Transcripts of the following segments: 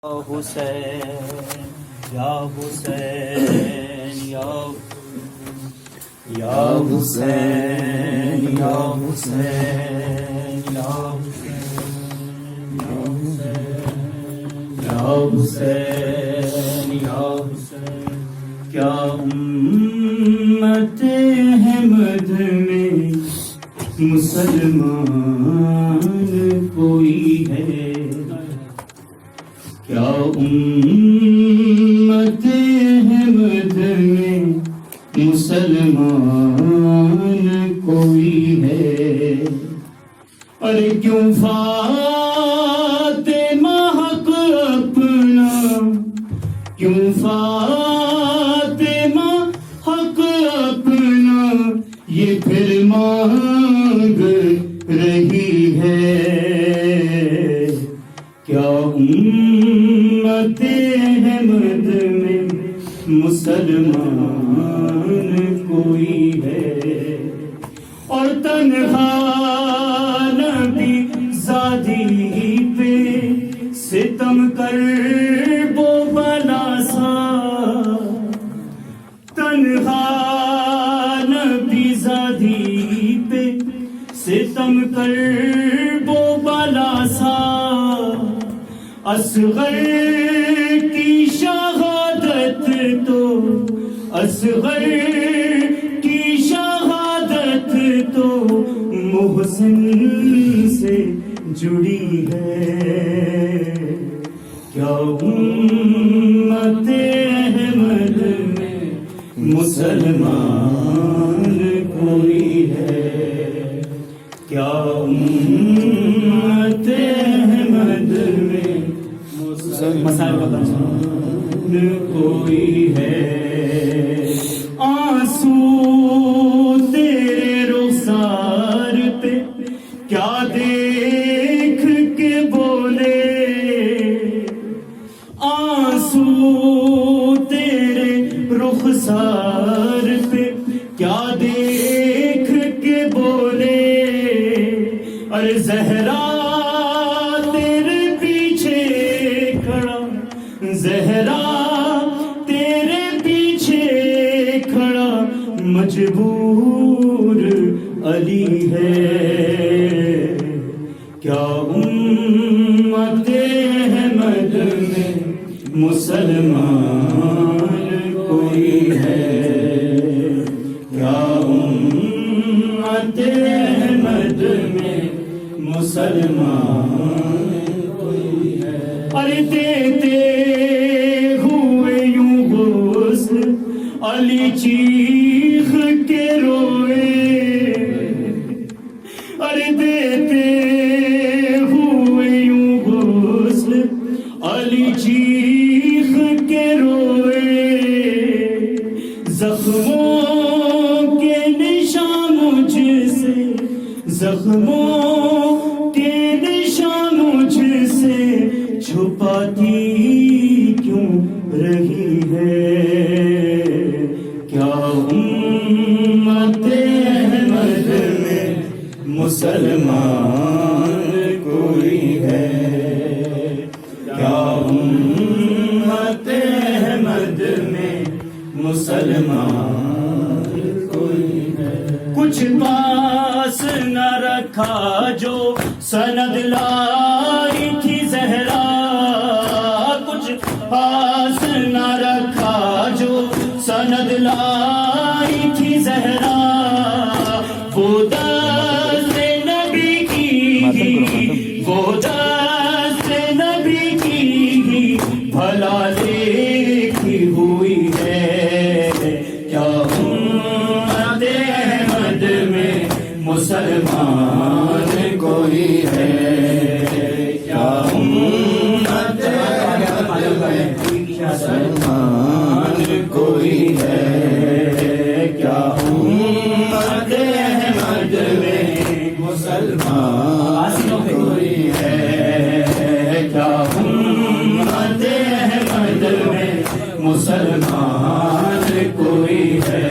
حسین یا حسین یا حسین یا حسین یا حسین یا حسین کیا امت احمد میں مسلمان کوئی ہے؟ کیا امت احمد میں مسلمان کوئی ہے؟ اور کیوں فاطمہ حق اپنا، کیوں فاطمہ حق اپنا یہ پھر مانگ رہی ہے؟ کیا امت احمد میں مسلمان کوئی ہے؟ اور تنہا نبی زادی پہ ستم کر وہ بلا سا، تنہا نبی زادی پہ ستم کر وہ بلا سا، اصغر کی شہادت تو، اصغر کی شہادت تو محسن سے جڑی ہے۔ کیا امت احمد میں مسلمان کوئی ہے؟ کیا امت احمد میں مسلمان کوئی ہے؟ آنسو تیرے رخسار پہ کیا دیکھ کے بولے، آنسو تیرے رخسار پہ کیا دیکھ کے بولے، ارے زہرا تیرے پیچھے کھڑا، زہرا تیرے پیچھے کھڑا مجبور علی ہے۔ کیا امت احمد میں مسلمان کوئی ہے؟ کیا امت احمد میں مسلمان کوئی ہے؟ ارے دیتے ہوئے یوں غسل علی چیخ کے روئے، ارے دیتے ہوئے یوں غسل علی چیخ کے روئے، زخموں کے نشان مجھ سے، زخموں کے نشان مجھ سے چھپاتی کیوں رہی ہے؟ کیا امت احمد میں مسلمان کوئی ہے؟ کیا امت احمد میں مسلمان کوئی ہے؟ کچھ پاس نہ رکھا جو سند لائی تھی زہرا، کچھ پاس نہ رکھا جو سند لائی تھی زہرا، وہ دست نبی کی، وہ دست نبی کی بھلا لکھی ہوئی ہے۔ کیا امت احمد میں مسلمان کوئی ہے؟ کیا امت احمد میں مسلمان کوئی ہے؟ کیا امت احمد میں مسلمان کوئی ہے؟ کیا امت احمد میں مسلمان کوئی ہے؟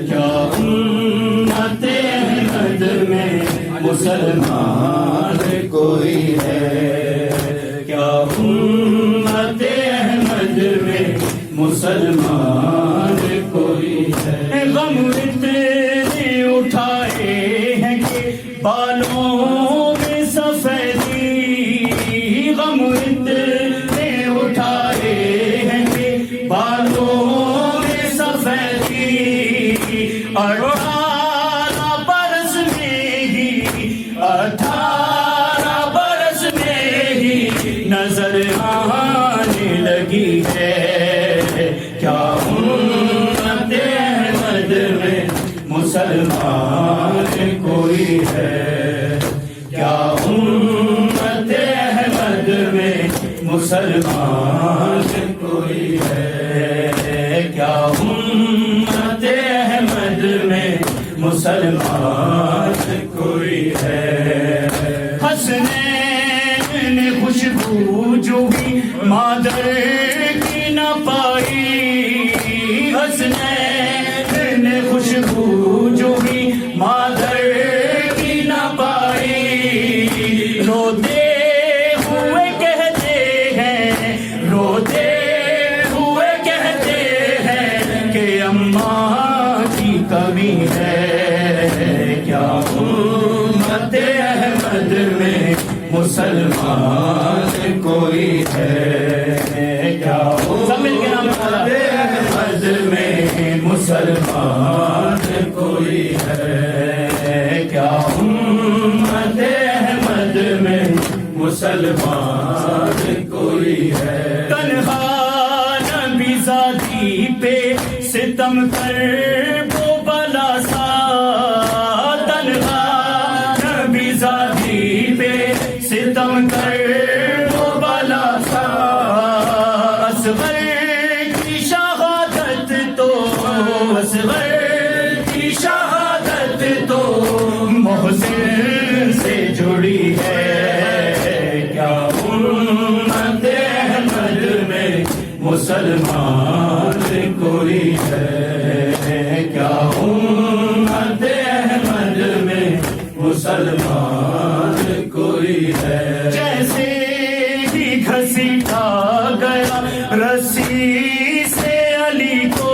کیا امت احمد میں مسلمان کوئی ہے؟ کیا مسلمان کوئی ہے. غم اتنے اٹھائے ہیں کہ بالوں میں سفیدی، غم اتنے اٹھائے ہیں کہ بالوں میں سفیدی، 18 برس میں ہی 18 برس میں ہی نظر آنے لگی ہے. کیا امت احمد میں مسلمان کوئی ہے؟ کیا امت احمد میں مسلمان کوئی ہے؟ کیا امت احمد میں مسلمان کوئی ہے؟ حسنین نے خوشبو جو بھی مادر کی نہ پائی، حسنین نے خوشبو جو بھی مادر کی نہ پائی، روتے ہوئے کہتے ہیں، روتے ہوئے کہتے ہیں کہ اماں کی کمی ہے. کیا امت احمد میں مسلمان کوئی ہے؟ کیا امت احمد میں مسلمان کوئی ہے؟ کیا امت احمد میں مسلمان کوئی ہے؟ تنہا نبی ذاتی پہ ستم کر وہ بلا سا، تنہا نبی ذاتی پہ ستم کر وہ بلا سا، اصغر کی شہادت تو، اصغر کی شہادت تو محسن سے جڑی ہے. کیا امت احمد میں مسلمان کوئی ہے؟ کیا امت احمد میں مسلمان کوئی ہے؟ جیسے ہی گھسیٹا گیا رسی سے علی کو،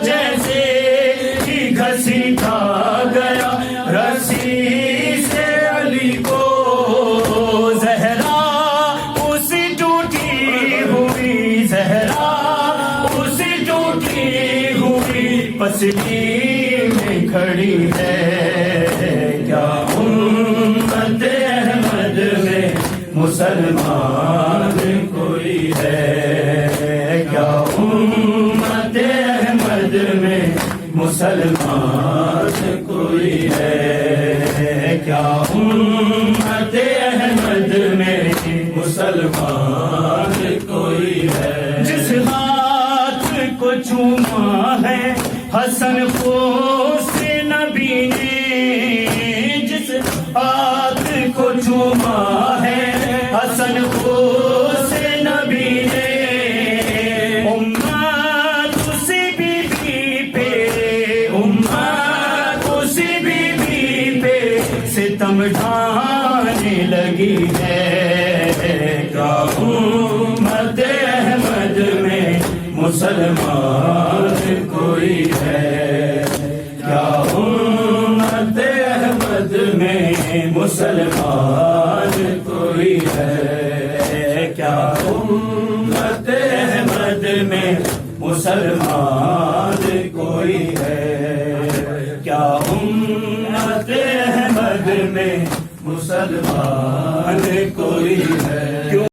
جیسے ہی گھسیٹا گیا رسی سے علی کو، زہرا اسی ٹوٹی ہوئی، زہرا اسی ٹوٹی ہوئی پسلی میں کھڑی ہے. کیا امت احمد میں مسلمان کوئی ہے؟ کیا امت احمد میں مسلمان کوئی ہے؟ کیا امت احمد میں مسلمان کوئی ہے؟ جس ہاتھ کو چوما ہے حسن کو سے نبی نے، جس ہاتھ کو چوما ہے حسن کو سے نبی نے، امت اسی بی بی پہ، امت اسی بی بی پہ ستم ڈھانے لگی ہے. کیا امت احمد میں مسلمان کوئی ہے؟ کیا امت احمد میں مسلمان کوئی ہے؟ کیا امت احمد میں مسلمان کوئی ہے؟ کیا امت احمد میں مسلمان کوئی ہے؟